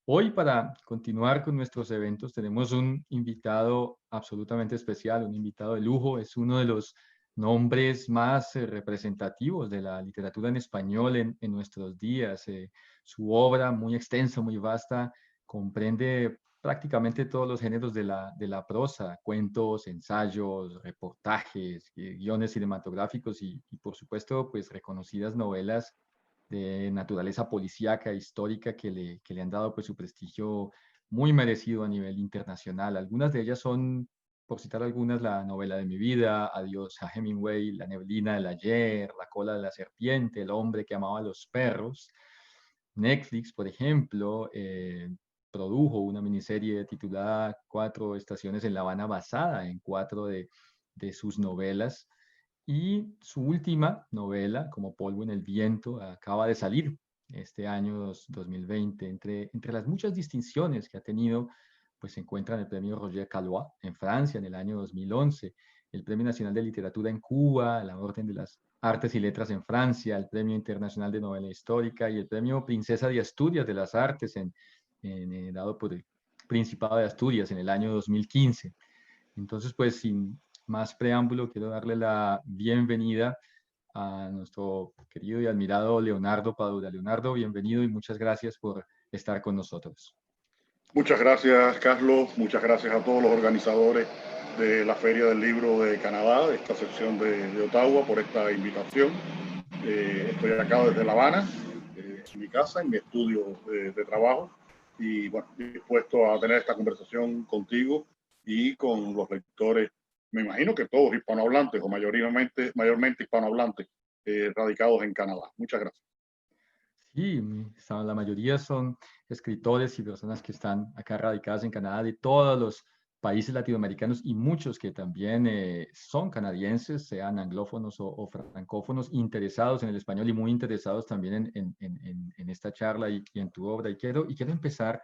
Hoy, para continuar con nuestros eventos, tenemos un invitado absolutamente especial, un invitado de lujo. Es uno de los nombres más representativos de la literatura en español en nuestros días. Su obra, muy extensa, muy vasta, comprende prácticamente todos los géneros de la prosa: cuentos, ensayos, reportajes, guiones cinematográficos y, por supuesto, pues reconocidas novelas de naturaleza policíaca, histórica, que le han dado pues su prestigio muy merecido a nivel internacional. Algunas de ellas son, por citar algunas, La novela de mi vida, Adiós a Hemingway, La neblina del ayer, La cola de la serpiente, El hombre que amaba a los perros. Netflix, por ejemplo, produjo una miniserie titulada Cuatro estaciones en La Habana, basada en cuatro de sus novelas. Y su última novela, Como polvo en el viento, acaba de salir este año 2020. Entre las muchas distinciones que ha tenido, pues se encuentran el premio Roger Calois en Francia en el año 2011, el Premio Nacional de Literatura en Cuba, la Orden de las Artes y Letras en Francia, el Premio Internacional de Novela Histórica y el Premio Princesa de Asturias de las Artes, dado por el Principado de Asturias en el año 2015. Entonces, pues sin más preámbulo, quiero darle la bienvenida a nuestro querido y admirado Leonardo Padura. Leonardo, bienvenido y muchas gracias por estar con nosotros. Muchas gracias, Carlos. Muchas gracias a todos los organizadores de la Feria del Libro de Canadá, de esta sección de Ottawa, por esta invitación. Estoy acá desde La Habana, en mi casa, en mi estudio de trabajo, y bueno, dispuesto a tener esta conversación contigo y con los lectores, me imagino que todos hispanohablantes o mayormente hispanohablantes radicados en Canadá. Muchas gracias. Sí, la mayoría son escritores y personas que están acá radicadas en Canadá, de todos los países latinoamericanos, y muchos que también son canadienses, sean anglófonos o francófonos, interesados en el español y muy interesados también en esta charla y en tu obra. Y quiero empezar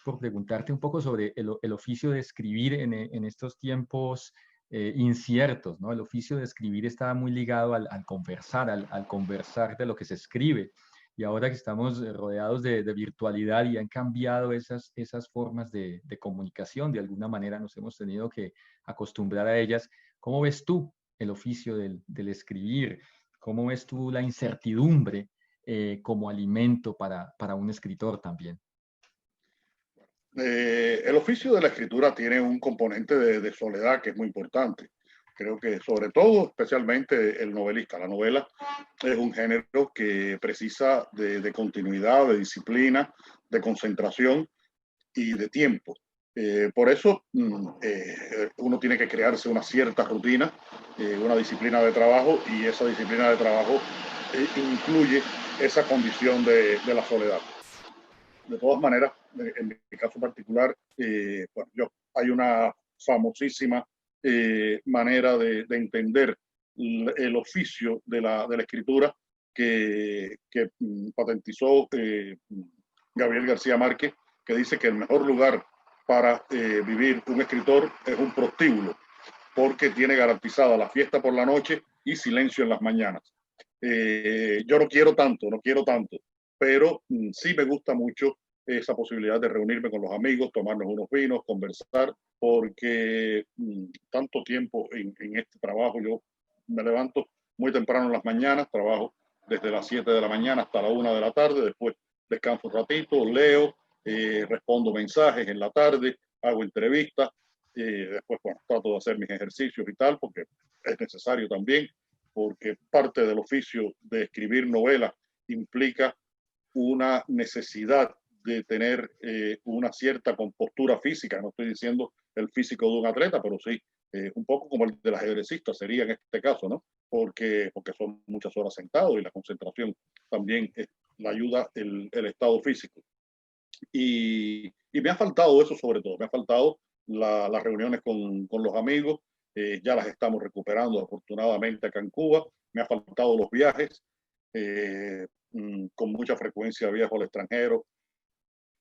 por preguntarte un poco sobre el oficio de escribir en estos tiempos inciertos, ¿no? El oficio de escribir está muy ligado al conversar, al conversar de lo que se escribe. Y ahora que estamos rodeados de virtualidad y han cambiado esas formas de comunicación, de alguna manera nos hemos tenido que acostumbrar a ellas. ¿Cómo ves tú el oficio del escribir? ¿Cómo ves tú la incertidumbre como alimento para un escritor también? El oficio de la escritura tiene un componente de soledad que es muy importante. Creo que sobre todo, especialmente el novelista, la novela es un género que precisa de continuidad, de disciplina, de concentración y de tiempo. Por eso uno tiene que crearse una cierta rutina, una disciplina de trabajo, y esa disciplina de trabajo incluye esa condición de la soledad. De todas maneras, en mi caso particular, bueno, hay una famosísima manera de entender el oficio de la escritura que patentizó Gabriel García Márquez, que dice que el mejor lugar para vivir un escritor es un prostíbulo, porque tiene garantizada la fiesta por la noche y silencio en las mañanas. Yo no quiero tanto, pero sí me gusta mucho esa posibilidad de reunirme con los amigos, tomarnos unos vinos, conversar, porque tanto tiempo en este trabajo, yo me levanto muy temprano en las mañanas, trabajo desde las 7 de la mañana hasta la 1 de la tarde, después descanso un ratito, leo, respondo mensajes en la tarde, hago entrevistas, después bueno, trato de hacer mis ejercicios y tal, porque es necesario también, porque parte del oficio de escribir novelas implica una necesidad de tener una cierta compostura física. No estoy diciendo el físico de un atleta, pero sí un poco como el del ajedrecista sería en este caso, ¿no? Porque son muchas horas sentados y la concentración también la ayuda el estado físico. Y me ha faltado eso sobre todo, me ha faltado las reuniones con los amigos, ya las estamos recuperando afortunadamente acá en Cuba, me ha faltado los viajes, con mucha frecuencia viajo al extranjero,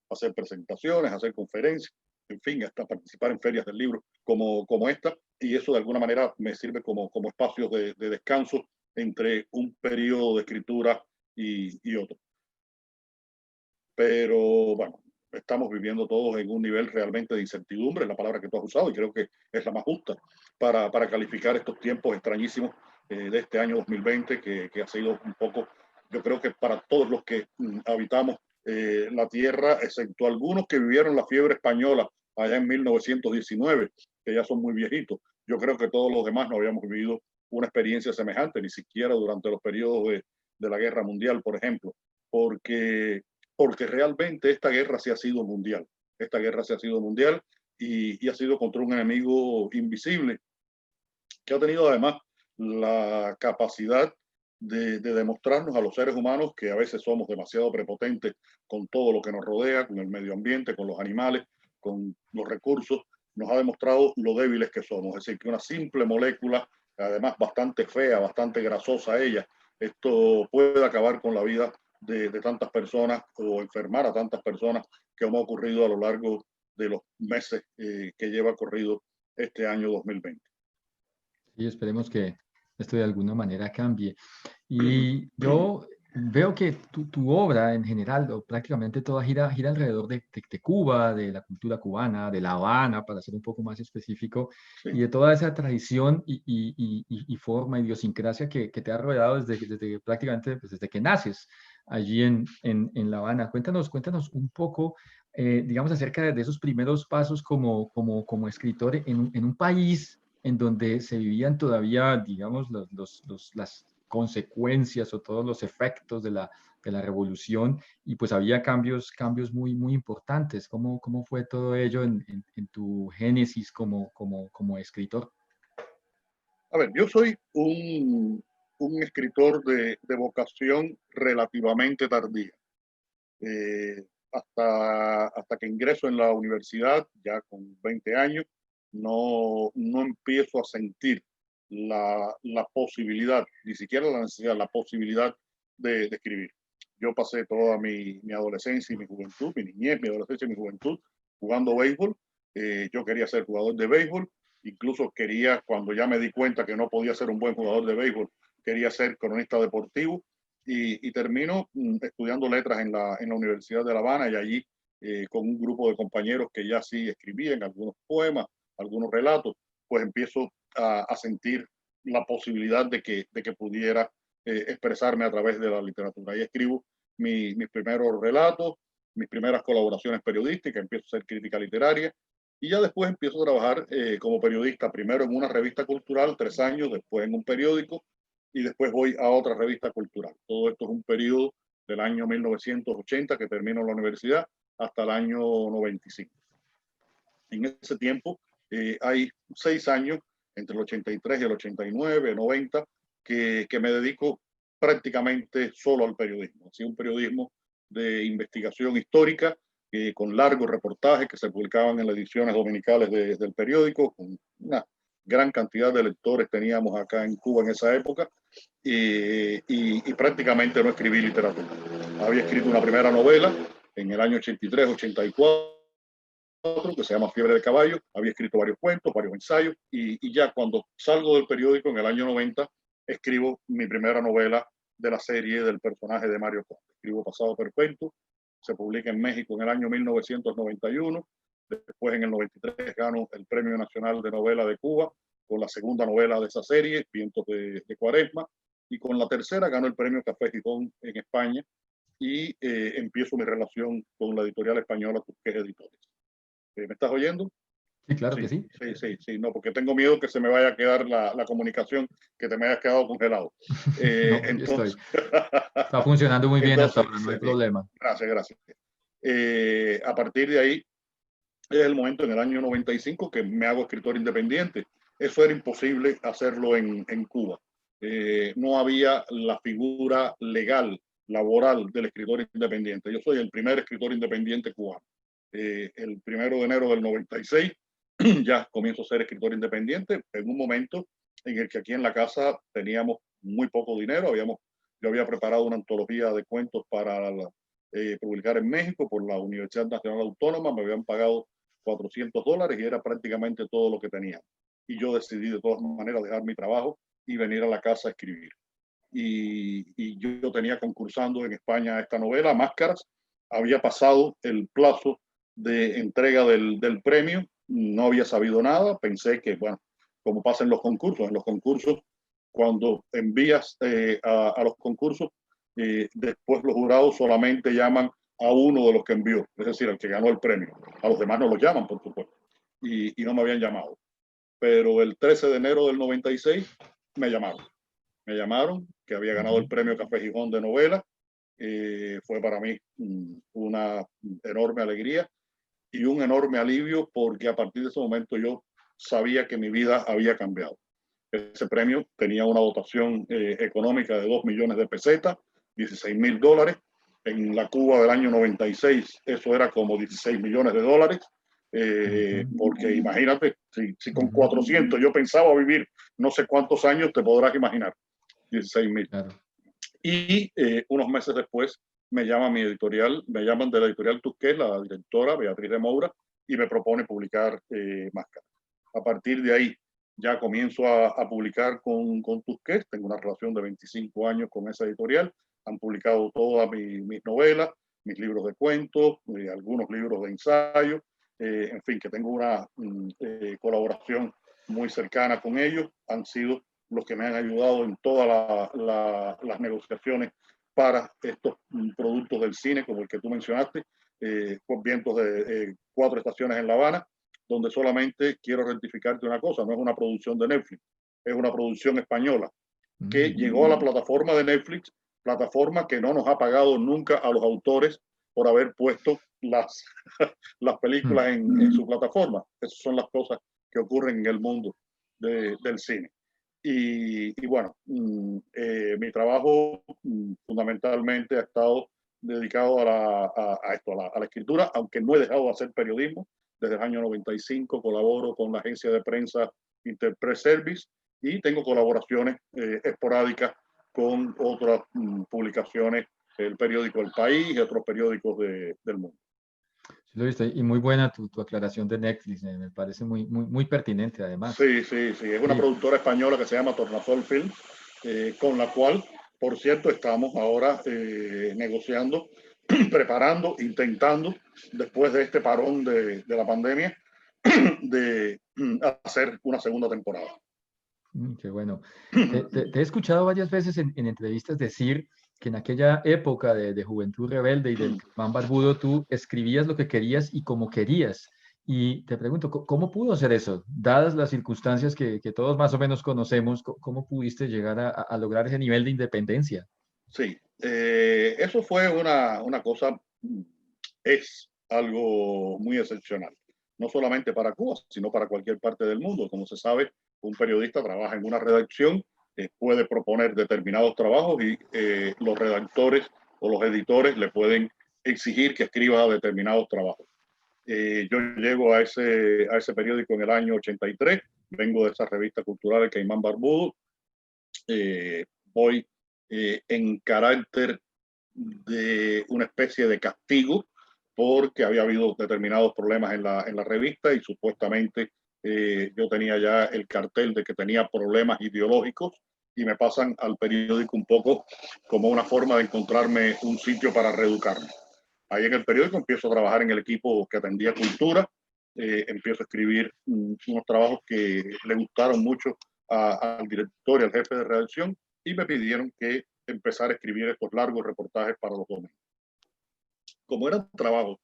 hacer presentaciones, hacer conferencias, en fin, hasta participar en ferias del libro como esta, y eso de alguna manera me sirve como espacios de descanso entre un periodo de escritura y otro. Pero bueno, estamos viviendo todos en un nivel realmente de incertidumbre, la palabra que tú has usado, y creo que es la más justa para calificar estos tiempos extrañísimos de este año 2020, que ha sido un poco, yo creo que para todos los que habitamos la tierra, excepto algunos que vivieron la fiebre española allá en 1919, que ya son muy viejitos. Yo creo que todos los demás no habíamos vivido una experiencia semejante, ni siquiera durante los periodos de la Guerra Mundial, por ejemplo, porque, porque realmente esta guerra sí ha sido mundial. Esta guerra sí ha sido mundial y ha sido contra un enemigo invisible que ha tenido además la capacidad de demostrarnos a los seres humanos que a veces somos demasiado prepotentes con todo lo que nos rodea, con el medio ambiente, con los animales, con los recursos. Nos ha demostrado lo débiles que somos. Es decir, que una simple molécula, además bastante fea, bastante grasosa ella, esto puede acabar con la vida de tantas personas o enfermar a tantas personas, que hemos ocurrido a lo largo de los meses que lleva corrido este año 2020. Y esperemos que esto de alguna manera cambie. Y yo veo que tu obra en general, o prácticamente toda, gira alrededor de Cuba, de la cultura cubana, de La Habana, para ser un poco más específico, y Sí. de toda esa tradición y forma, idiosincrasia que te ha rodeado desde prácticamente pues, desde que naces allí en La Habana. Cuéntanos un poco, digamos, acerca de esos primeros pasos como escritor en un país en donde se vivían todavía, digamos, las consecuencias o todos los efectos de la revolución y pues había cambios muy importantes. ¿Cómo fue todo ello en tu génesis como escritor? A ver, yo soy un escritor de vocación relativamente tardía. Hasta que ingreso en la universidad, ya con 20 años, no empiezo a sentir la posibilidad, ni siquiera la necesidad, la posibilidad de escribir. Yo pasé toda mi adolescencia y mi juventud, mi niñez, mi adolescencia y mi juventud jugando béisbol. Yo quería ser jugador de béisbol, incluso quería, cuando ya me di cuenta que no podía ser un buen jugador de béisbol, quería ser cronista deportivo y termino estudiando letras en la Universidad de La Habana y allí con un grupo de compañeros que ya sí escribían algunos poemas, algunos relatos, pues empiezo a sentir la posibilidad de que pudiera expresarme a través de la literatura. Y escribo mis primeros relatos, mis primeras colaboraciones periodísticas, empiezo a hacer crítica literaria y ya después empiezo a trabajar como periodista, primero en una revista cultural, 3 años, después en un periódico y después voy a otra revista cultural. Todo esto es un periodo del año 1980 que termino la universidad hasta el año 95. En ese tiempo hay 6 años, entre el 83 y el 89, 90, que me dedico prácticamente solo al periodismo. Así un periodismo de investigación histórica, con largos reportajes que se publicaban en las ediciones dominicales del periódico, con una gran cantidad de lectores teníamos acá en Cuba en esa época, y prácticamente no escribí literatura. Había escrito una primera novela en el año 83, 84, que se llama Fiebre de Caballo, había escrito varios cuentos, varios ensayos, y ya cuando salgo del periódico en el año 90, escribo mi primera novela de la serie del personaje de Mario Conde. Escribo Pasado Perfecto, se publica en México en el año 1991, después en el 93 gano el Premio Nacional de Novela de Cuba con la segunda novela de esa serie, Vientos de Cuaresma, y con la tercera gano el Premio Café Gijón en España y empiezo mi relación con la editorial española Tusquets Editores. ¿Me estás oyendo? Sí, claro que Sí, sí. sí, no, porque tengo miedo que se me vaya a quedar la comunicación, que te me hayas quedado congelado. No, aquí Entonces, estoy. Está funcionando muy bien hasta entonces, ahora, no hay problema. gracias, gracias. A partir de ahí es el momento en el año 95 que me hago escritor independiente. Eso era imposible hacerlo en Cuba. No había la figura legal, laboral del escritor independiente. Yo soy el primer escritor independiente cubano. El 1 de enero del 96 ya comienzo a ser escritor independiente en un momento en el que aquí en la casa teníamos muy poco dinero. Yo había preparado una antología de cuentos para publicar en México por la Universidad Nacional Autónoma. Me habían pagado $400 y era prácticamente todo lo que tenía. Y yo decidí de todas maneras dejar mi trabajo y venir a la casa a escribir. Y yo tenía concursando en España esta novela, Máscaras. Había pasado el plazo de entrega del premio, no había sabido nada, pensé que, bueno, como pasa en los concursos, cuando envías a los concursos, después los jurados solamente llaman a uno de los que envió, es decir, al que ganó el premio. A los demás no los llaman, por supuesto, y no me habían llamado. Pero el 13 de enero del 96 me llamaron. Me llamaron que había ganado el premio Café Gijón de novela. Fue para mí una enorme alegría y un enorme alivio porque a partir de ese momento yo sabía que mi vida había cambiado. Ese premio tenía una dotación económica de 2 millones de pesetas, 16.000 dólares. En la Cuba del año 96 eso era como 16 millones de dólares. Porque imagínate, si con 400 yo pensaba vivir no sé cuántos años, te podrás imaginar, 16.000. Claro. Y unos meses después me llama mi editorial, me llaman de la editorial Tusquets, la directora Beatriz de Moura, y me propone publicar Máscara. A partir de ahí ya comienzo a publicar con Tusquets, tengo una relación de 25 años con esa editorial, han publicado todas mis novelas, mis libros de cuentos, algunos libros de ensayo, en fin, que tengo una colaboración muy cercana con ellos, han sido los que me han ayudado en todas las negociaciones para estos productos del cine, como el que tú mencionaste, con vientos de 4 estaciones en La Habana, donde solamente quiero rectificarte una cosa, no es una producción de Netflix, es una producción española que llegó a la plataforma de Netflix, plataforma que no nos ha pagado nunca a los autores por haber puesto las películas en su plataforma. Esas son las cosas que ocurren en el mundo del cine. Y bueno, mi trabajo fundamentalmente ha estado dedicado a esto, a la escritura, aunque no he dejado de hacer periodismo. Desde el año 95 colaboro con la agencia de prensa Interpress Service y tengo colaboraciones esporádicas con otras publicaciones, el periódico El País y otros periódicos del mundo. Sí, lo he visto. Y muy buena tu aclaración de Netflix, me parece muy pertinente además. Sí, sí, sí. Es una productora española que se llama Tornasol Film, con la cual, por cierto, estamos ahora negociando, preparando, intentando, después de este parón de la pandemia, de hacer una segunda temporada. Qué bueno. Te he escuchado varias veces en entrevistas decir que en aquella época de Juventud Rebelde y del Caimán Barbudo tú escribías lo que querías y como querías. Y te pregunto, ¿cómo pudo ser eso? Dadas las circunstancias que todos más o menos conocemos, ¿cómo pudiste llegar a lograr ese nivel de independencia? Sí, eso fue una cosa, es algo muy excepcional, no solamente para Cuba, sino para cualquier parte del mundo. Como se sabe, un periodista trabaja en una redacción, puede proponer determinados trabajos y los redactores o los editores le pueden exigir que escriba determinados trabajos. Yo llego a ese periódico en el año 83, vengo de esa revista cultural El Caimán Barbudo, voy en carácter de una especie de castigo porque había habido determinados problemas en la revista y supuestamente yo tenía ya el cartel de que tenía problemas ideológicos y me pasan al periódico un poco como una forma de encontrarme un sitio para reeducarme. Ahí en el periódico empiezo a trabajar en el equipo que atendía cultura, empiezo a escribir unos trabajos que le gustaron mucho al director y al jefe de redacción y me pidieron que empezara a escribir estos largos reportajes para los domingos. Como eran trabajos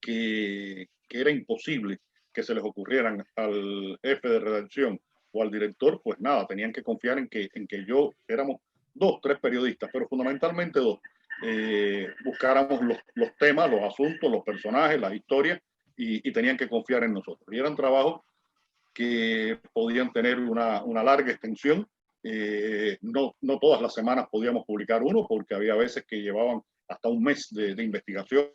que era imposible que se les ocurrieran al jefe de redacción o al director, pues nada, tenían que confiar en que yo éramos 2, 3 periodistas, pero fundamentalmente 2. Buscáramos los temas, los asuntos, los personajes, las historias y tenían que confiar en nosotros. Y eran trabajos que podían tener una larga extensión. No todas las semanas podíamos publicar uno porque había veces que llevaban hasta un mes de investigación,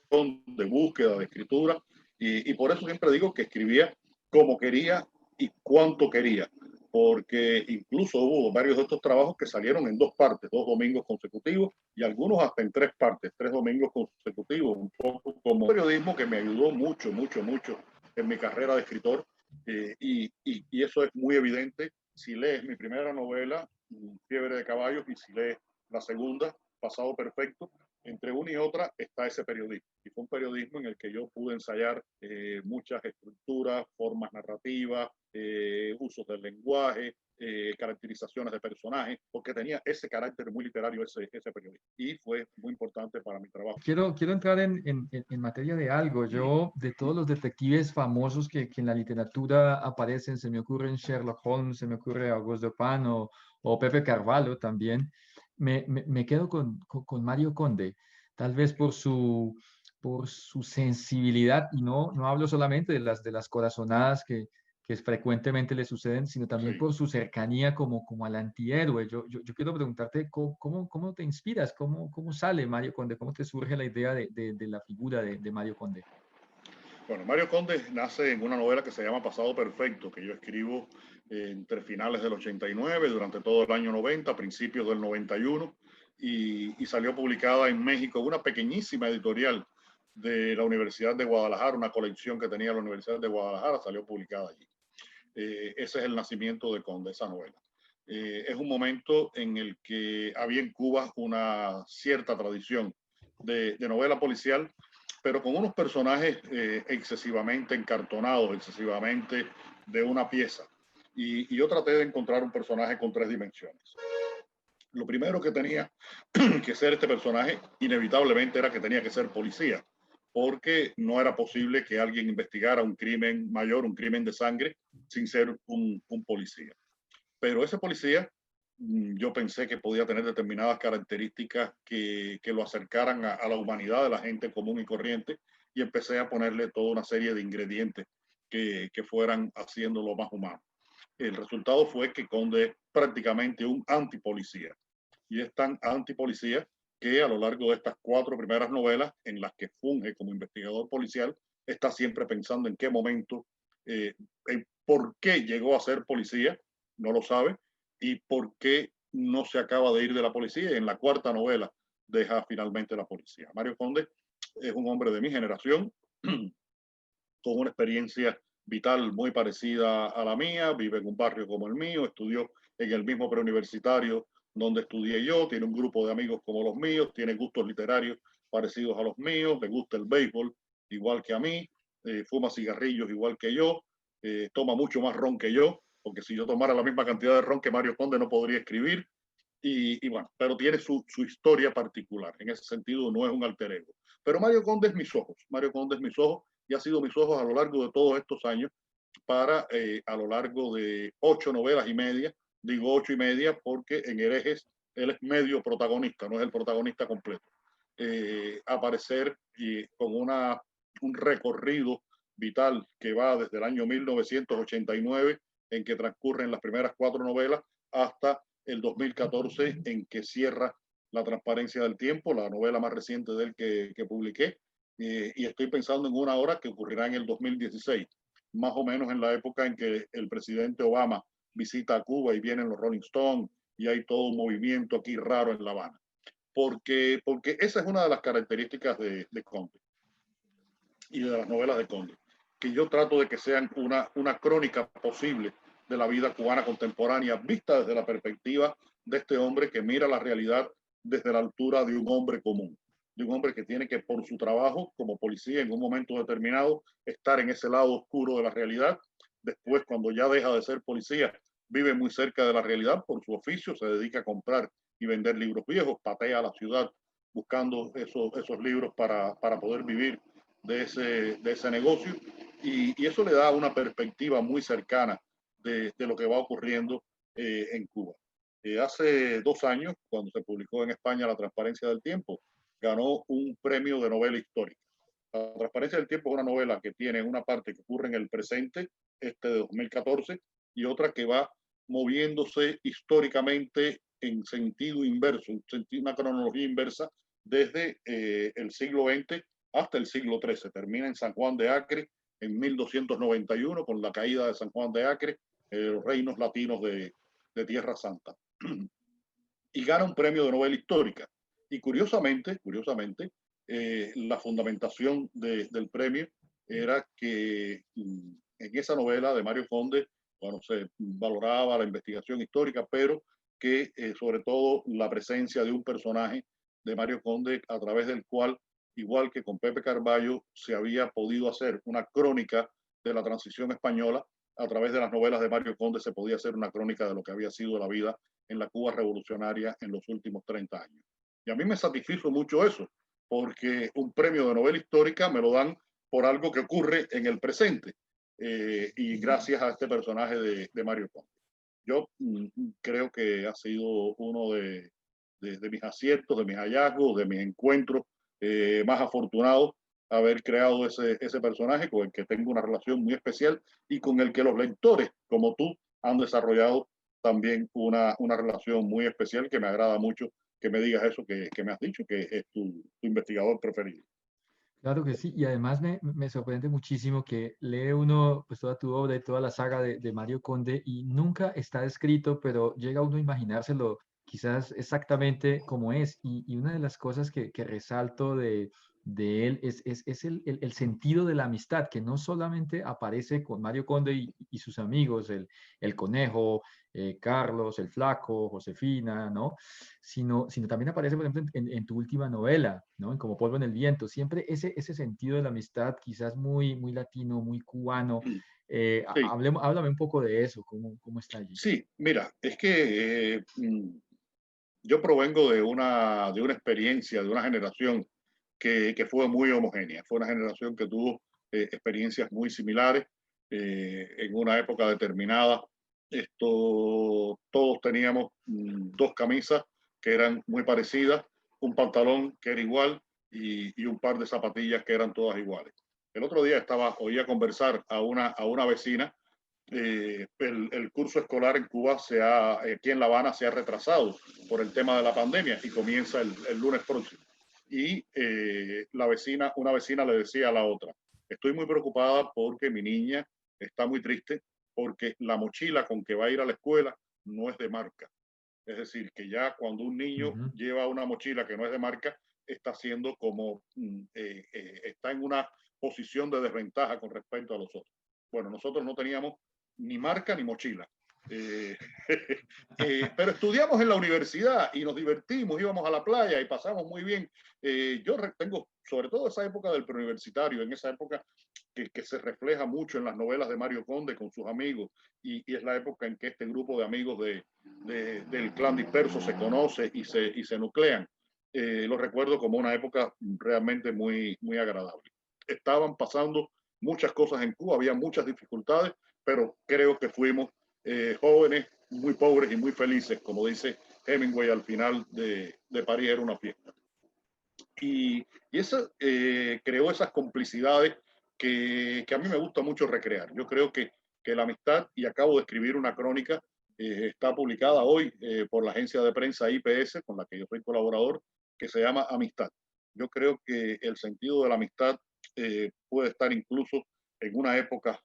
de búsqueda, de escritura, y por eso siempre digo que escribía como quería y cuánto quería, porque incluso hubo varios de estos trabajos que salieron en 2 partes, 2 domingos consecutivos, y algunos hasta en 3 partes, 3 domingos consecutivos, un poco como periodismo que me ayudó mucho en mi carrera de escritor, y eso es muy evidente si lees mi primera novela, Fiebre de Caballos, y si lees la segunda, Pasado Perfecto, entre una una y otra está ese periodismo. Y fue un periodismo en el que yo pude ensayar muchas estructuras, formas narrativas, usos del lenguaje, caracterizaciones de personajes, porque tenía ese carácter muy literario ese periodismo. Y fue muy importante para mi trabajo. Quiero entrar en materia de algo. Yo, de todos los detectives famosos que en la literatura aparecen, se me ocurren Sherlock Holmes, se me ocurre Auguste Dupin o Pepe Carvalho también, me quedo con Mario Conde, tal vez por su sensibilidad, y no hablo solamente de las corazonadas que frecuentemente le suceden, sino también Sí. por su cercanía como al antihéroe. Yo quiero preguntarte cómo te inspiras, cómo sale Mario Conde, cómo te surge la idea de la figura de Mario Conde. Bueno, Mario Conde nace en una novela que se llama Pasado Perfecto, que yo escribo entre finales del 89, durante todo el año 90, principios del 91, y salió publicada en México en una pequeñísima editorial de la Universidad de Guadalajara, una colección que tenía la Universidad de Guadalajara, salió publicada allí. Ese es el nacimiento de Conde, esa novela. Es un momento en el que había en Cuba una cierta tradición de novela policial, pero con unos personajes excesivamente encartonados, excesivamente de una pieza. Y yo traté de encontrar un personaje con tres dimensiones. Lo primero que tenía que ser este personaje, inevitablemente, era que tenía que ser policía, porque no era posible que alguien investigara un crimen mayor, un crimen de sangre, sin ser un policía. Pero ese policía, yo pensé que podía tener determinadas características que lo acercaran a la humanidad de la gente común y corriente, y empecé a ponerle toda una serie de ingredientes que fueran haciéndolo más humano. El resultado fue que Conde es prácticamente un antipolicía, y es tan antipolicía que a lo largo de estas cuatro primeras novelas en las que funge como investigador policial, está siempre pensando en qué momento, por qué llegó a ser policía, no lo sabe, y por qué no se acaba de ir de la policía. Y en la cuarta novela deja finalmente la policía. Mario Conde es un hombre de mi generación, con una experiencia vital muy parecida a la mía, vive en un barrio como el mío, estudió en el mismo preuniversitario donde estudié yo, tiene un grupo de amigos como los míos, tiene gustos literarios parecidos a los míos, le gusta el béisbol igual que a mí, fuma cigarrillos igual que yo, toma mucho más ron que yo, porque si yo tomara la misma cantidad de ron que Mario Conde no podría escribir, y bueno, pero tiene su historia particular, en ese sentido no es un alter ego. Pero Mario Conde es mis ojos, Mario Conde es mis ojos, y ha sido mis ojos a lo largo de todos estos años, para a lo largo de 8 novelas y media, digo 8 y media porque en Herejes él es medio protagonista, no es el protagonista completo. Aparecer con un recorrido vital que va desde el año 1989, en que transcurren las primeras 4 novelas, hasta el 2014, en que cierra La transparencia del tiempo, la novela más reciente de él que publiqué, y estoy pensando en una hora que ocurrirá en el 2016, más o menos en la época en que el presidente Obama visita a Cuba y vienen los Rolling Stones y hay todo un movimiento aquí raro en La Habana. Porque esa es una de las características de Conde y de las novelas de Conde, que yo trato de que sean una crónica posible de la vida cubana contemporánea, vista desde la perspectiva de este hombre que mira la realidad desde la altura de un hombre común, de un hombre que tiene que, por su trabajo como policía en un momento determinado, estar en ese lado oscuro de la realidad. Después, cuando ya deja de ser policía, vive muy cerca de la realidad por su oficio, se dedica a comprar y vender libros viejos, patea la ciudad buscando esos libros para poder vivir de ese negocio, y eso le da una perspectiva muy cercana de lo que va ocurriendo en Cuba. Hace 2 años, cuando se publicó en España La transparencia del tiempo, ganó un premio de novela histórica. La transparencia del tiempo es una novela que tiene una parte que ocurre en el presente, de 2014, y otra que va moviéndose históricamente en sentido inverso, una cronología inversa, desde el siglo XX hasta el siglo XIII. Termina en San Juan de Acre en 1291, con la caída de San Juan de Acre, los reinos latinos de Tierra Santa. Y gana un premio de novela histórica. Y curiosamente, la fundamentación del premio era que en esa novela de Mario Conde, bueno, se valoraba la investigación histórica, pero que sobre todo la presencia de un personaje de Mario Conde, a través del cual, igual que con Pepe Carballo, se había podido hacer una crónica de la transición española. A través de las novelas de Mario Conde se podía hacer una crónica de lo que había sido la vida en la Cuba revolucionaria en los últimos 30 años. Y a mí me satisfizo mucho eso, porque un premio de novela histórica me lo dan por algo que ocurre en el presente, y gracias a este personaje de Mario Conde. Yo creo que ha sido uno de mis aciertos, de mis hallazgos, de mis encuentros más afortunados, haber creado ese personaje con el que tengo una relación muy especial y con el que los lectores, como tú, han desarrollado también una relación muy especial, que me agrada mucho que me digas eso que me has dicho, que es tu investigador preferido. Claro que sí, y además me sorprende muchísimo que lee uno pues toda tu obra y toda la saga de Mario Conde y nunca está escrito, pero llega uno a imaginárselo quizás exactamente como es. Y una de las cosas que resalto de él es el sentido de la amistad, que no solamente aparece con Mario Conde y sus amigos, el Conejo, Carlos, el Flaco, Josefina, ¿no? Sino también aparece, por ejemplo, en tu última novela, ¿no? En Como polvo en el viento. Siempre ese sentido de la amistad, quizás muy latino, muy cubano. Sí, Háblame un poco de eso, cómo está allí. sí, mira, es que yo provengo de una experiencia, de una generación que fue muy homogénea. Fue una generación que tuvo experiencias muy similares en una época determinada. Todos teníamos dos camisas que eran muy parecidas, un pantalón que era igual y un par de zapatillas que eran todas iguales. El otro día oía conversar a una vecina. El curso escolar en Cuba aquí en La Habana se ha retrasado por el tema de la pandemia y comienza el lunes próximo. Y una vecina le decía a la otra: estoy muy preocupada porque mi niña está muy triste porque la mochila con que va a ir a la escuela no es de marca. Es decir, que ya cuando un niño Ujú. lleva una mochila que no es de marca, está haciendo está en una posición de desventaja con respecto a los otros. Bueno, nosotros no teníamos ni marca ni mochila. Eh, pero estudiamos en la universidad y nos divertimos, íbamos a la playa y pasamos muy bien. Yo tengo, sobre todo esa época del preuniversitario, en esa época que se refleja mucho en las novelas de Mario Conde con sus amigos, y es la época en que este grupo de amigos del clan disperso se conoce y se nuclean. Lo recuerdo como una época realmente muy agradable. Estaban pasando muchas cosas en Cuba, había muchas dificultades, pero creo que fuimos jóvenes, muy pobres y muy felices, como dice Hemingway al final de París era una fiesta. Y eso creó esas complicidades que a mí me gusta mucho recrear. Yo creo que la amistad, y acabo de escribir una crónica, está publicada hoy por la agencia de prensa IPS, con la que yo soy colaborador, que se llama Amistad. Yo creo que el sentido de la amistad puede estar incluso en una época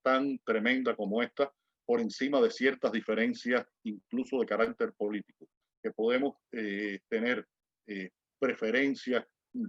tan tremenda como esta, por encima de ciertas diferencias, incluso de carácter político, que podemos tener eh, preferencias,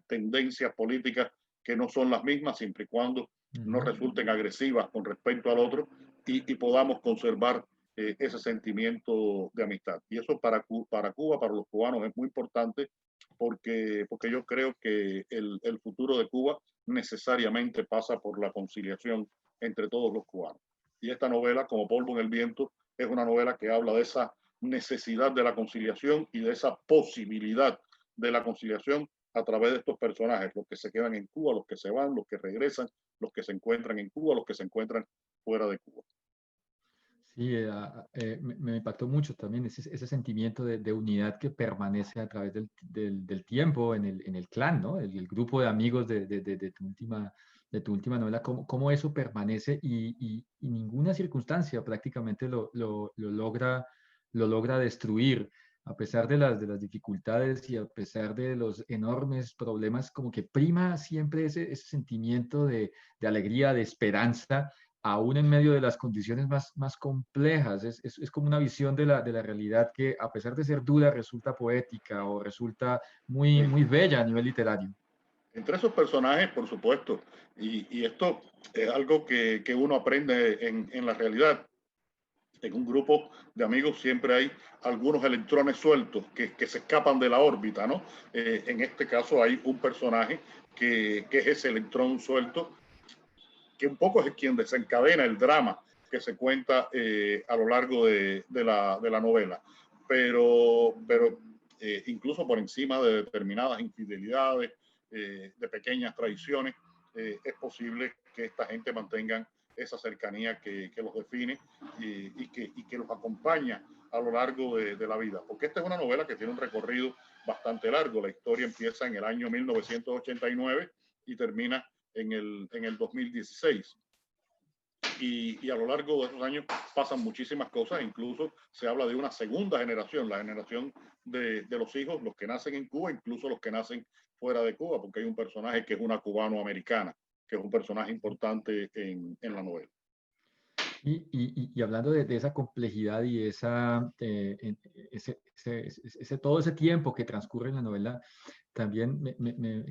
tendencias políticas que no son las mismas, siempre y cuando no Ujú. resulten agresivas con respecto al otro, y podamos conservar ese sentimiento de amistad. Y eso para Cuba, para los cubanos, es muy importante, porque yo creo que el futuro de Cuba necesariamente pasa por la conciliación entre todos los cubanos. Y esta novela, Como polvo en el viento, es una novela que habla de esa necesidad de la conciliación y de esa posibilidad de la conciliación a través de estos personajes, los que se quedan en Cuba, los que se van, los que regresan, los que se encuentran en Cuba, los que se encuentran fuera de Cuba. Sí, me impactó mucho también ese sentimiento de unidad que permanece a través del tiempo en el clan, ¿no? El grupo de amigos de tu última novela, cómo eso permanece y ninguna circunstancia prácticamente lo logra destruir, a pesar de las dificultades y a pesar de los enormes problemas, como que prima siempre ese sentimiento de alegría, de esperanza aún en medio de las condiciones más complejas. Es como una visión de la realidad que, a pesar de ser dura, resulta poética o resulta muy bella a nivel literario. Entre esos personajes, por supuesto, y esto es algo que uno aprende en la realidad. En un grupo de amigos siempre hay algunos electrones sueltos que se escapan de la órbita, ¿no? En este caso hay un personaje que es ese electrón suelto, que un poco es quien desencadena el drama que se cuenta a lo largo de la novela. Pero incluso por encima de determinadas infidelidades, de pequeñas traiciones, es posible que esta gente mantengan esa cercanía que los define y que los acompaña a lo largo de la vida. Porque esta es una novela que tiene un recorrido bastante largo. La historia empieza en el año 1989 y termina en el 2016. Y a lo largo de esos años pasan muchísimas cosas, incluso se habla de una segunda generación, la generación de los hijos, los que nacen en Cuba, incluso los que nacen fuera de Cuba, porque hay un personaje que es una cubano-americana, que es un personaje importante en la novela. Y hablando de esa complejidad y todo ese tiempo que transcurre en la novela, también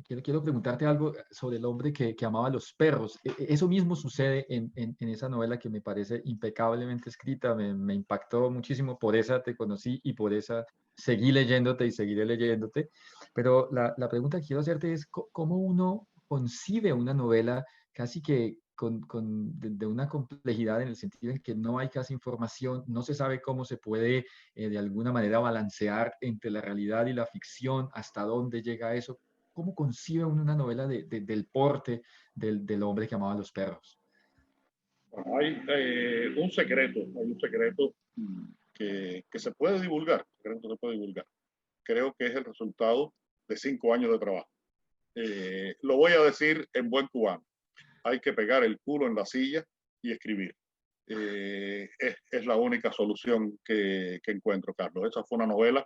quiero preguntarte algo sobre el hombre que amaba a los perros. Eso mismo sucede en esa novela que me parece impecablemente escrita, me impactó muchísimo, por esa te conocí y por esa seguí leyéndote y seguiré leyéndote. Pero la pregunta que quiero hacerte es, ¿cómo uno concibe una novela casi que de una complejidad en el sentido en que no hay casi información, no se sabe cómo se puede de alguna manera balancear entre la realidad y la ficción, hasta dónde llega eso? ¿Cómo concibe uno una novela del porte del hombre que amaba a los perros? Bueno, hay un secreto que se puede divulgar, se puede divulgar. Creo que es el resultado de 5 años de trabajo. Lo voy a decir en buen cubano. Hay que pegar el culo en la silla y escribir. Es la única solución que encuentro, Carlos. Esa fue una novela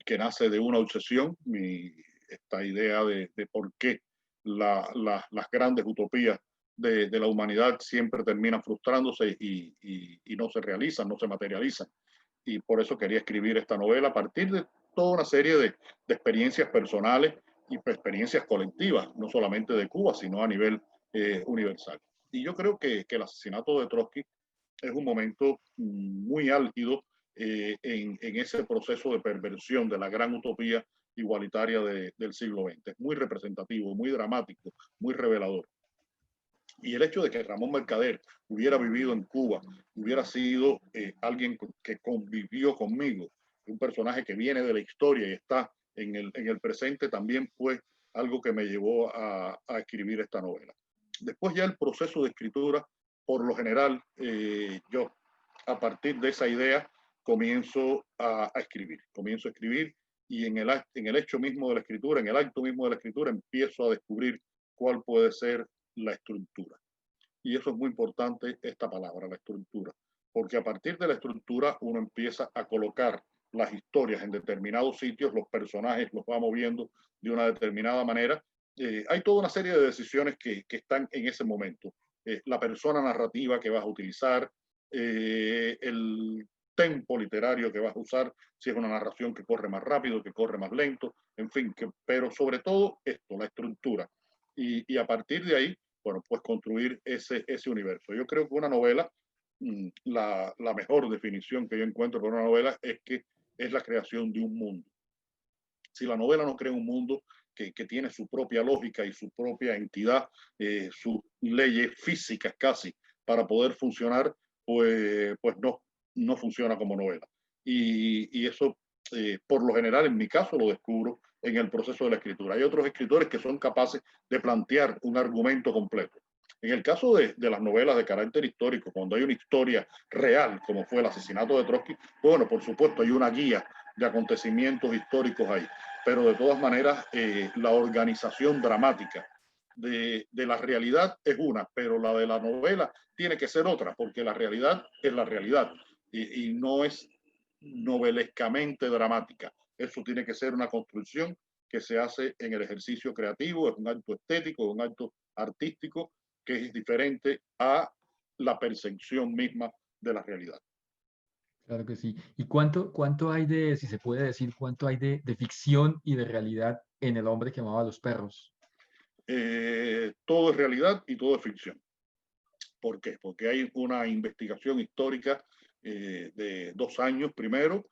que nace de una obsesión, esta idea de por qué las grandes utopías de la humanidad siempre terminan frustrándose y no se realizan, no se materializan. Y por eso quería escribir esta novela a partir de toda una serie de experiencias personales y experiencias colectivas, no solamente de Cuba, sino a nivel universal. Y yo creo que el asesinato de Trotsky es un momento muy álgido en ese proceso de perversión de la gran utopía igualitaria del siglo XX. Es muy representativo, muy dramático, muy revelador. Y el hecho de que Ramón Mercader hubiera vivido en Cuba, hubiera sido alguien que convivió conmigo, un personaje que viene de la historia y está en el presente, también fue algo que me llevó a escribir esta novela. Después ya el proceso de escritura, por lo general, yo a partir de esa idea comienzo a escribir y en el hecho mismo de la escritura, en el acto mismo de la escritura, empiezo a descubrir cuál puede ser la estructura. Y eso es muy importante, esta palabra, la estructura, porque a partir de la estructura uno empieza a colocar las historias en determinados sitios, los personajes los va moviendo de una determinada manera. Hay toda una serie de decisiones que están en ese momento. La persona narrativa que vas a utilizar, el tempo literario que vas a usar, si es una narración que corre más rápido, que corre más lento, en fin, pero sobre todo esto, la estructura. Y a partir de ahí, bueno, pues construir ese universo. Yo creo que una novela, la mejor definición que yo encuentro para una novela es que es la creación de un mundo. Si la novela no crea un mundo que tiene su propia lógica y su propia entidad, sus leyes físicas casi, para poder funcionar, pues no funciona como novela. Y eso, por lo general, en mi caso, lo descubro en el proceso de la escritura. Hay otros escritores que son capaces de plantear un argumento completo. En el caso de las novelas de carácter histórico, cuando hay una historia real, como fue el asesinato de Trotsky, bueno, por supuesto, hay una guía de acontecimientos históricos ahí, pero de todas maneras, la organización dramática de la realidad es una, pero la de la novela tiene que ser otra, porque la realidad es la realidad y no es novelescamente dramática. Eso tiene que ser una construcción que se hace en el ejercicio creativo, es un acto estético, un acto artístico que es diferente a la percepción misma de la realidad. Claro que sí. ¿Y cuánto hay si se puede decir, cuánto hay de ficción y de realidad en el hombre que amaba a los perros? Todo es realidad y todo es ficción. ¿Por qué? Porque hay una investigación histórica de 2 años primero.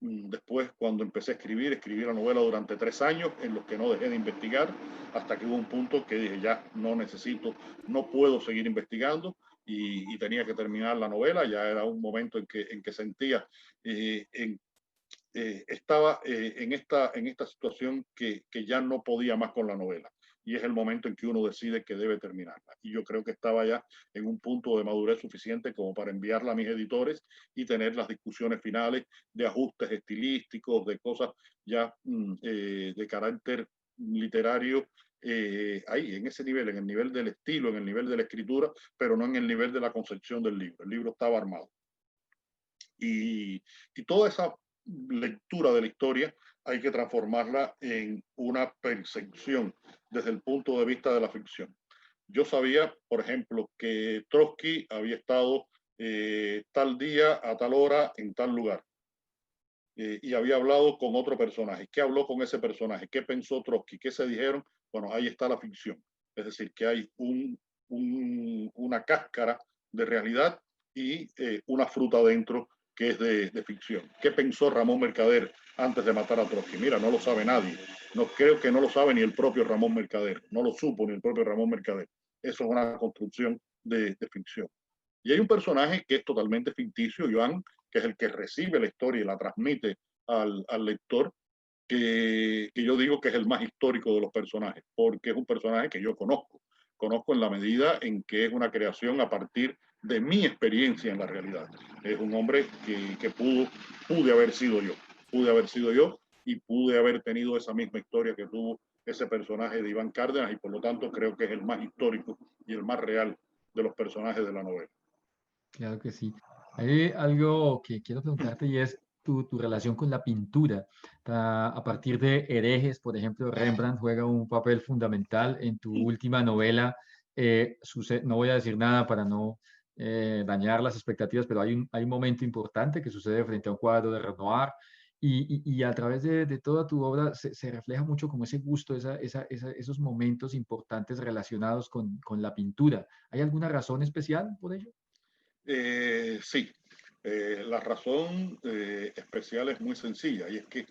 Después, cuando empecé a escribir, escribí la novela durante 3 años en los que no dejé de investigar, hasta que hubo un punto que dije, ya no necesito, no puedo seguir investigando y tenía que terminar la novela. Ya era un momento en que sentía, estaba en esta situación que ya no podía más con la novela. Y es el momento en que uno decide que debe terminarla. Y yo creo que estaba ya en un punto de madurez suficiente como para enviarla a mis editores y tener las discusiones finales de ajustes estilísticos, de cosas ya de carácter literario, ahí, en ese nivel, en el nivel del estilo, en el nivel de la escritura, pero no en el nivel de la concepción del libro. El libro estaba armado. Y toda esa lectura de la historia hay que transformarla en una percepción desde el punto de vista de la ficción. Yo sabía, por ejemplo, que Trotsky había estado tal día, a tal hora, en tal lugar. Y había hablado con otro personaje. ¿Qué habló con ese personaje? ¿Qué pensó Trotsky? ¿Qué se dijeron? Bueno, ahí está la ficción. Es decir, que hay una cáscara de realidad y una fruta dentro que es de ficción. ¿Qué pensó Ramón Mercader antes de matar a Trotsky? Mira, no lo sabe nadie. No, creo que no lo sabe ni el propio Ramón Mercader. No lo supo ni el propio Ramón Mercader. Eso es una construcción de ficción. Y hay un personaje que es totalmente ficticio, Joan, que es el que recibe la historia y la transmite al lector, que yo digo que es el más histórico de los personajes, porque es un personaje que yo conozco. Conozco en la medida en que es una creación a partir de mi experiencia en la realidad. Es un hombre que pude haber sido yo. Pude haber sido yo y pude haber tenido esa misma historia que tuvo ese personaje de Iván Cárdenas, y por lo tanto creo que es el más histórico y el más real de los personajes de la novela. Claro que sí. Hay algo que quiero preguntarte y es tu relación con la pintura. A partir de Herejes, por ejemplo, Rembrandt juega un papel fundamental en tu última novela. No voy a decir nada para no dañar las expectativas, pero hay un momento importante que sucede frente a un cuadro de Renoir y a través de toda tu obra se refleja mucho como ese gusto, esos momentos importantes relacionados con la pintura. ¿Hay alguna razón especial por ello? Sí, la razón especial es muy sencilla, y es que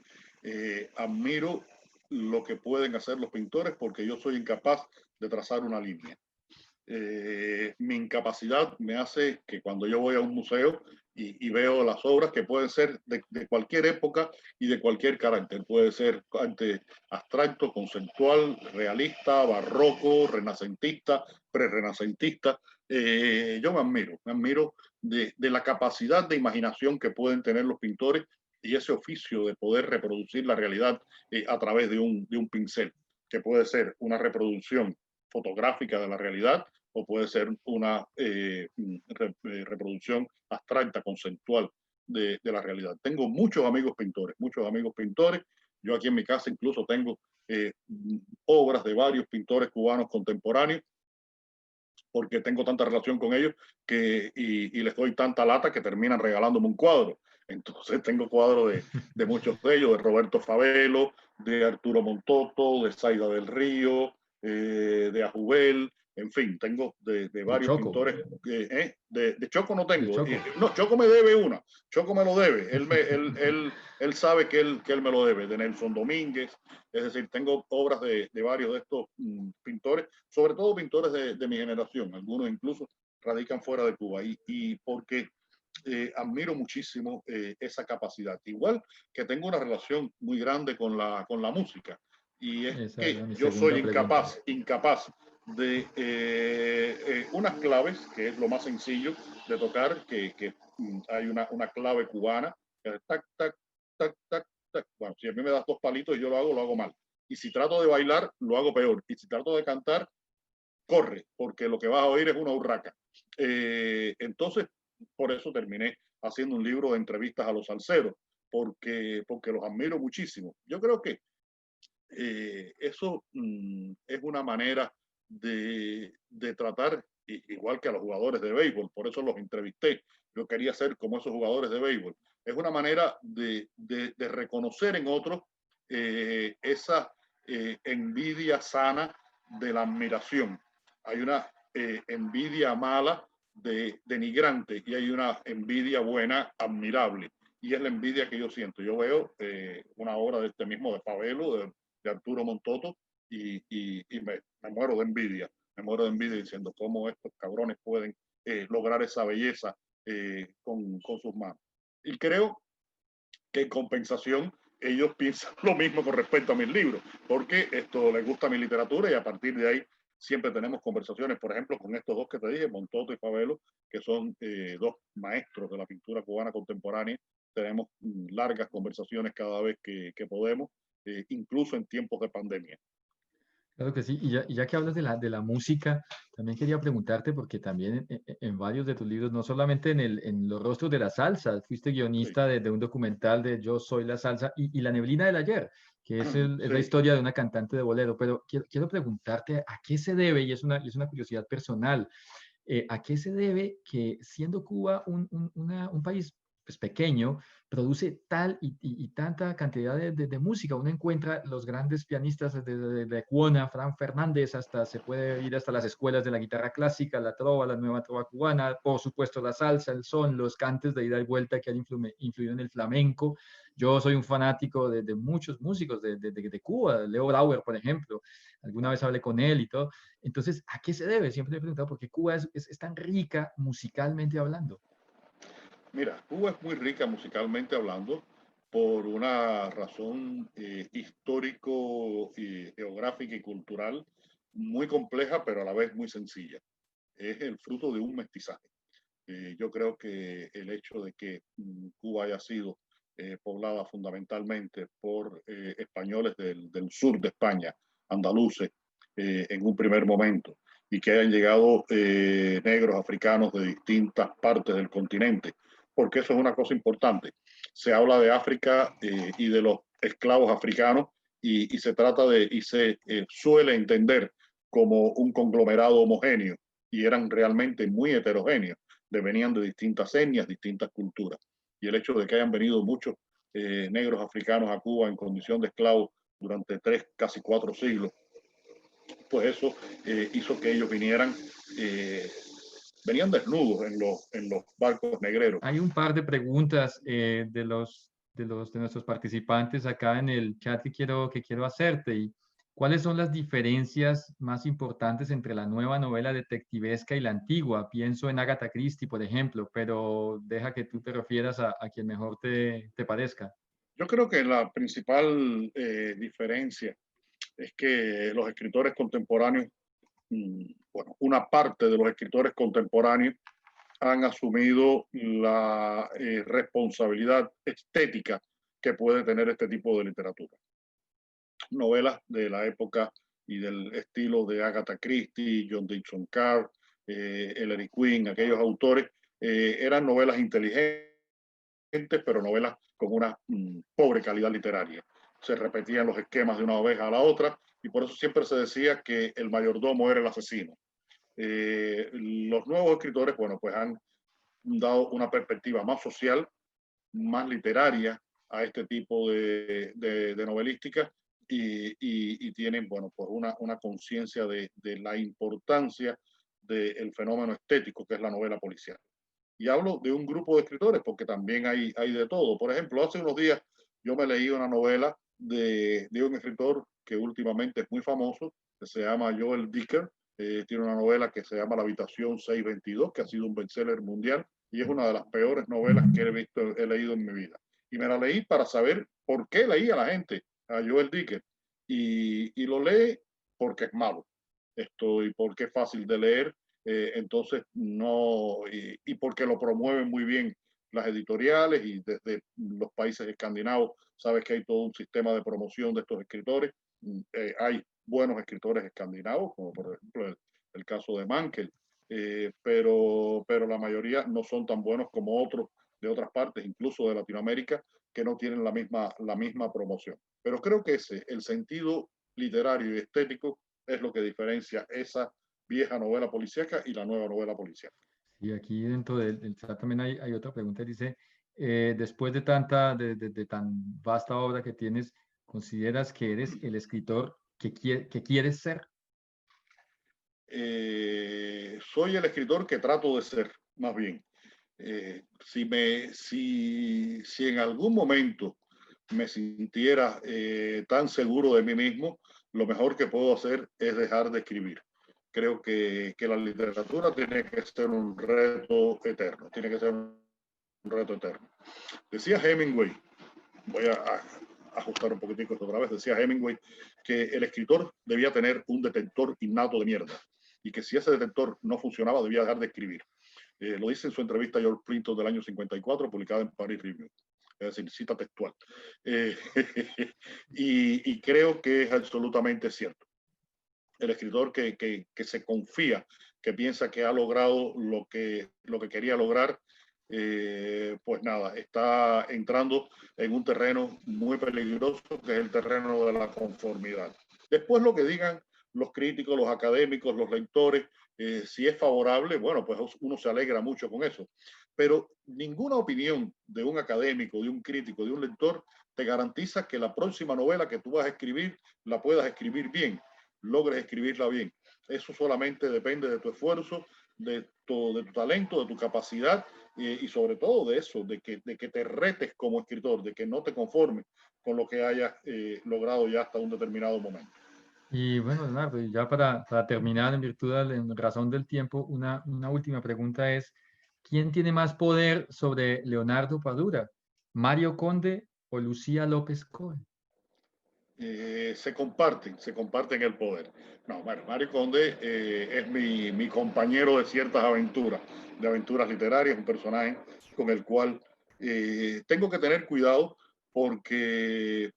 admiro lo que pueden hacer los pintores porque yo soy incapaz de trazar una línea. Mi incapacidad me hace que cuando yo voy a un museo y veo las obras, que pueden ser de cualquier época y de cualquier carácter, puede ser abstracto, conceptual, realista, barroco, renacentista, prerrenacentista, yo me admiro de la capacidad de imaginación que pueden tener los pintores y ese oficio de poder reproducir la realidad a través de un pincel, que puede ser una reproducción fotográfica de la realidad o puede ser una reproducción abstracta, conceptual de la realidad. Tengo muchos amigos pintores, muchos amigos pintores. Yo aquí en mi casa incluso tengo obras de varios pintores cubanos contemporáneos, porque tengo tanta relación con ellos y les doy tanta lata que terminan regalándome un cuadro. Entonces tengo cuadros de muchos de ellos, de Roberto Favelo, de Arturo Montoto, de Zaida del Río, de Ajubel, en fin, tengo de De varios Choco, pintores. De Choco no de tengo. Choco. No, Choco me debe una. Choco me lo debe. Él sabe que él me lo debe. De Nelson Domínguez. Es decir, tengo obras de varios de estos pintores, sobre todo pintores de mi generación. Algunos incluso radican fuera de Cuba. Y porque admiro muchísimo esa capacidad. Igual que tengo una relación muy grande con la música. Y es Esa era que mi yo soy segunda pregunta. incapaz de unas claves, que es lo más sencillo de tocar, que hay una clave cubana, que es tac, tac, tac, tac, tac. Bueno, si a mí me das 2 palitos y yo lo hago mal. Y si trato de bailar, lo hago peor. Y si trato de cantar, corre, porque lo que vas a oír es una urraca. Entonces, por eso terminé haciendo un libro de entrevistas a los salseros, porque los admiro muchísimo. Yo creo que eso es una manera de tratar, igual que a los jugadores de béisbol, por eso los entrevisté. Yo quería ser como esos jugadores de béisbol. Es una manera de reconocer en otros esa envidia sana de la admiración. Hay una envidia mala denigrante y hay una envidia buena, admirable. Y es la envidia que yo siento. Yo veo una obra de este mismo, de Fabelo, de Arturo Montoto, y me muero de envidia. Me muero de envidia diciendo cómo estos cabrones pueden lograr esa belleza con sus manos. Y creo que en compensación ellos piensan lo mismo con respecto a mis libros, porque esto les gusta mi literatura y a partir de ahí siempre tenemos conversaciones, por ejemplo, con estos dos que te dije, Montoto y Fabelo, que son dos maestros de la pintura cubana contemporánea. Tenemos largas conversaciones cada vez que podemos, incluso en tiempos de pandemia. Claro que sí, y ya que hablas de la música, también quería preguntarte, porque también en varios de tus libros, no solamente en Los rostros de la salsa, fuiste Sí, guionista de un documental de Yo soy la salsa y La neblina del ayer, que es la sí. historia de una cantante de bolero, pero quiero preguntarte a qué se debe, y es una curiosidad personal, ¿a qué se debe que siendo Cuba un país pues, pequeño, produce tal y tanta cantidad de música? Uno encuentra los grandes pianistas de Cuona, Fran Fernández, hasta se puede ir hasta las escuelas de la guitarra clásica, la trova, la nueva trova cubana, por supuesto la salsa, el son, los cantes de ida y vuelta que han influido en el flamenco. Yo soy un fanático de muchos músicos de Cuba, Leo Brauer, por ejemplo. Alguna vez hablé con él y todo. Entonces, ¿a qué se debe? Siempre me he preguntado por qué Cuba es tan rica musicalmente hablando. Mira, Cuba es muy rica musicalmente hablando por una razón histórico, geográfica y cultural muy compleja, pero a la vez muy sencilla. Es el fruto de un mestizaje. Yo creo que el hecho de que Cuba haya sido poblada fundamentalmente por españoles del sur de España, andaluces, en un primer momento, y que hayan llegado negros africanos de distintas partes del continente, porque eso es una cosa importante. Se habla de África y de los esclavos africanos y se trata y se suele entender como un conglomerado homogéneo y eran realmente muy heterogéneos, venían de distintas etnias, distintas culturas. Y el hecho de que hayan venido muchos negros africanos a Cuba en condición de esclavos durante 3, casi 4 siglos, pues eso hizo que ellos venían desnudos en los barcos negreros. Hay un par de preguntas de nuestros participantes acá en el chat que quiero hacerte. Y ¿cuáles son las diferencias más importantes entre la nueva novela detectivesca y la antigua? Pienso en Agatha Christie, por ejemplo, pero deja que tú te refieras a quien mejor te parezca. Yo creo que la principal diferencia es que los escritores contemporáneos, bueno, una parte de los escritores contemporáneos han asumido la responsabilidad estética que puede tener este tipo de literatura. Novelas de la época y del estilo de Agatha Christie, John Dixon Carr, Ellery Quinn, aquellos autores, eran novelas inteligentes, pero novelas con una pobre calidad literaria. Se repetían los esquemas de una oveja a la otra y por eso siempre se decía que el mayordomo era el asesino. Los nuevos escritores, bueno, pues han dado una perspectiva más social, más literaria a este tipo de novelística y tienen, bueno, pues una conciencia de la importancia del fenómeno estético que es la novela policial. Y hablo de un grupo de escritores porque también hay de todo. Por ejemplo, hace unos días yo me leí una novela de un escritor que últimamente es muy famoso, que se llama Joel Dicker. Tiene una novela que se llama La habitación 622, que ha sido un bestseller mundial y es una de las peores novelas que he leído en mi vida. Y me la leí para saber por qué leía la gente a Joel Dicker. Y lo lee porque es malo. Y porque es fácil de leer, entonces no, y porque lo promueven muy bien las editoriales y desde los países escandinavos, sabes que hay todo un sistema de promoción de estos escritores. Hay buenos escritores escandinavos, como por ejemplo el caso de Mankel, pero la mayoría no son tan buenos como otros de otras partes, incluso de Latinoamérica, que no tienen la misma promoción. Pero creo que el sentido literario y estético es lo que diferencia esa vieja novela policíaca y la nueva novela policíaca. Y aquí dentro del chat también hay otra pregunta. Dice, después de tan vasta obra que tienes, ¿consideras que eres el escritor que quieres ser? soy el escritor que trato de ser, más bien. Si en algún momento me sintiera tan seguro de mí mismo, lo mejor que puedo hacer es dejar de escribir. Creo que la literatura tiene que ser un reto eterno, tiene que ser un reto eterno. Decía Hemingway, voy a ajustar un poquitico esto otra vez, decía Hemingway que el escritor debía tener un detector innato de mierda y que si ese detector no funcionaba debía dejar de escribir. Lo dice en su entrevista a George Clinton del año 54, publicada en Paris Review. Es decir, cita textual. Eh, y creo que es absolutamente cierto. El escritor que se confía, que piensa que ha logrado lo que quería lograr, pues nada, está entrando en un terreno muy peligroso, que es el terreno de la conformidad. Después lo que digan los críticos, los académicos, los lectores, si es favorable, bueno, pues uno se alegra mucho con eso. Pero ninguna opinión de un académico, de un crítico, de un lector, te garantiza que la próxima novela que tú vas a escribir la puedas escribir bien, logres escribirla bien. Eso solamente depende de tu esfuerzo, de tu talento, de tu capacidad y sobre todo de eso, de que te retes como escritor, de que no te conformes con lo que hayas logrado ya hasta un determinado momento. Y bueno, Leonardo, y ya para terminar, en virtud, en razón del tiempo, una última pregunta es, ¿quién tiene más poder sobre Leonardo Padura? ¿Mario Conde o Lucía López Cohen? Se comparten el poder. No, bueno, Mario Conde es mi compañero de ciertas aventuras, de aventuras literarias, un personaje con el cual tengo que tener cuidado porque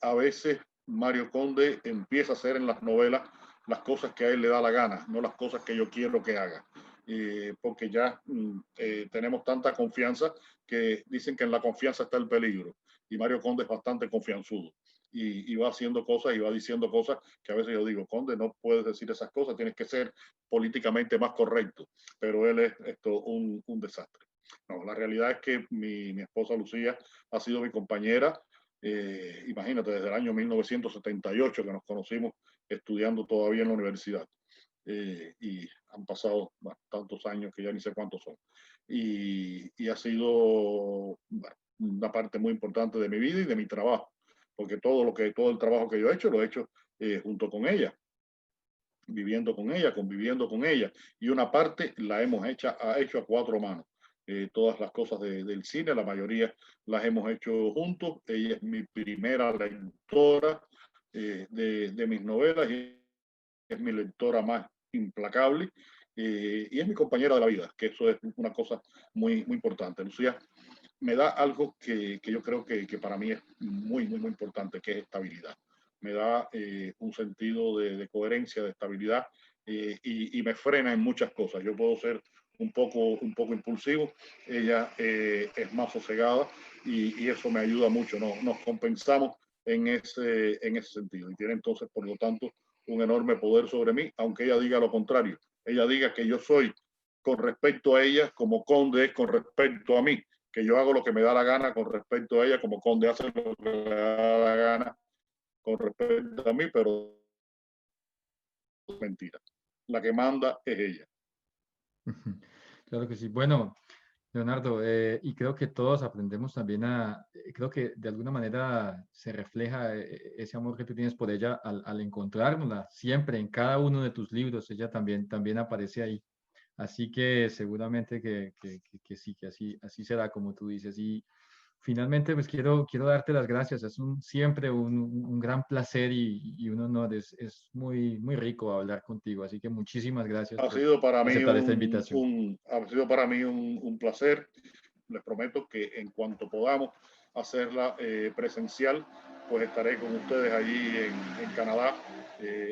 a veces Mario Conde empieza a hacer en las novelas las cosas que a él le da la gana, no las cosas que yo quiero que haga. Porque ya tenemos tanta confianza que dicen que en la confianza está el peligro. Y Mario Conde es bastante confianzudo y va haciendo cosas y va diciendo cosas que a veces yo digo, Conde, no puedes decir esas cosas, tienes que ser políticamente más correcto, pero él es un desastre. No, la realidad es que mi esposa Lucía ha sido mi compañera, imagínate, desde el año 1978 que nos conocimos estudiando todavía en la universidad. Y han pasado bueno, tantos años que ya ni sé cuántos son. Y ha sido bueno, una parte muy importante de mi vida y de mi trabajo porque todo el trabajo que yo he hecho junto con ella, viviendo con ella, conviviendo con ella, y una parte la ha hecho a cuatro manos. Todas las cosas del cine, la mayoría las hemos hecho juntos. Ella es mi primera lectora de mis novelas y es mi lectora más implacable y es mi compañera de la vida, que eso es una cosa muy importante. Lucía me da algo que yo creo que para mí es muy importante, que es estabilidad. Me da un sentido coherencia, de estabilidad y me frena en muchas cosas. Yo puedo ser un poco impulsivo, ella es más sosegada y eso me ayuda mucho. Nos compensamos en ese sentido y tiene entonces, por lo tanto, un enorme poder sobre mí, aunque ella diga lo contrario. Ella diga que yo soy con respecto a ella como Conde es con respecto a mí, que yo hago lo que me da la gana con respecto a ella, como Conde hace lo que le da la gana con respecto a mí, pero es mentira. La que manda es ella. Claro que sí. Bueno, Leonardo, y creo que todos aprendemos también creo que de alguna manera se refleja ese amor que tú tienes por ella al encontrárnosla siempre en cada uno de tus libros, ella también aparece ahí. Así que seguramente que sí, que así será como tú dices. Y finalmente, pues quiero darte las gracias. Es siempre un gran placer y un honor. Es muy rico hablar contigo. Así que muchísimas gracias Ha por sido para mí aceptar esta invitación. ha sido para mí un placer. Les prometo que en cuanto podamos hacerla presencial, pues estaré con ustedes allí en Canadá,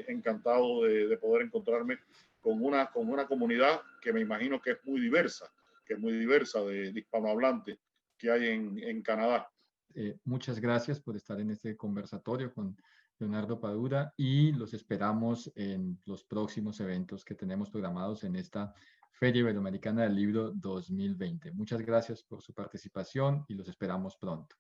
encantado de poder encontrarme con una comunidad que me imagino que es muy diversa de hispanohablantes que hay en Canadá. Muchas gracias por estar en este conversatorio con Leonardo Padura y los esperamos en los próximos eventos que tenemos programados en esta Feria Iberoamericana del Libro 2020. Muchas gracias por su participación y los esperamos pronto.